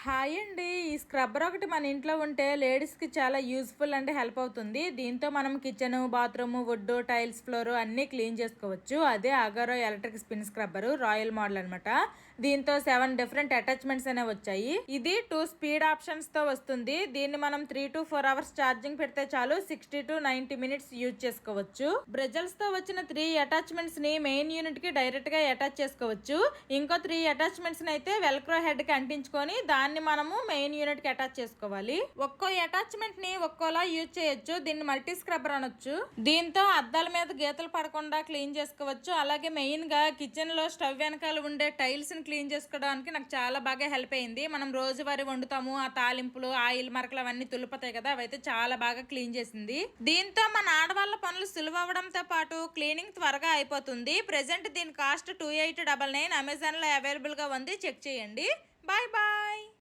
Hi అండి. ఈ scrubber ఒకటి మన ఇంట్లో ఉంటే లేడీస్కి చాలా యూస్ఫుల్ అంటే హెల్ప్ అవుతుంది. దీంతో మనం kitchen, bathroom, wood, tiles, floor అన్నీ క్లీన్ చేసుకోవచ్చు. అదే Agaro electric spin scrubber royal model అనమాట. దీంతో 7 డిఫరెంట్ అటాచ్మెంట్స్ అనేవి వచ్చాయి. ఇది 2 స్పీడ్ ఆప్షన్స్ తో వస్తుంది. దీన్ని మనం 3 to 4 అవర్స్ ఛార్జింగ్ పెడితే చాలు 60 to 90 మినిట్స్ యూజ్ చేసుకోవచ్చు. బ్రెజల్స్ తో వచ్చిన 3 అటాచ్మెంట్స్ ని మెయిన్ యూనిట్ కి డైరెక్ట్ గా అటాచ్ చేసుకోవచ్చు. ఇంకో 3 అటాచ్మెంట్స్ అయితే వెల్క్రో హెడ్ కి అంటించుకొని దాన్ని మనము మెయిన్ యూనిట్ కి అటాచ్ చేసుకోవాలి. ఒక్కో అటాచ్మెంట్ ని ఒక్కోలా యూజ్ చేయొచ్చు. దీన్ని మల్టీ స్క్రబ్బర్ అనొచ్చు. దీంతో అద్దాల మీద గీతలు పడకుండా క్లీన్ చేసుకోవచ్చు. అలాగే మెయిన్ గా కిచెన్ లో స్టవ్ వెనకాల ఉండే టైల్స్ ని క్లీన్ చేసుకోవడానికి నాకు చాలా బాగా హెల్ప్ అయింది. మనం రోజువారీ వండుతాము, ఆ తాలింపులు, ఆయిల్ మరకలు అవన్నీ తులుపుతాయి కదా, అవైతే చాలా బాగా క్లీన్ చేసింది. దీంతో మన ఆడవాళ్ళ పనులు సులువు అవడంతో పాటు క్లీనింగ్ త్వరగా అయిపోతుంది. ప్రెసెంట్ దీని కాస్ట్ 2899 అమెజాన్ లో అవైలబుల్ గా ఉంది. చెక్ చేయండి. Bye bye.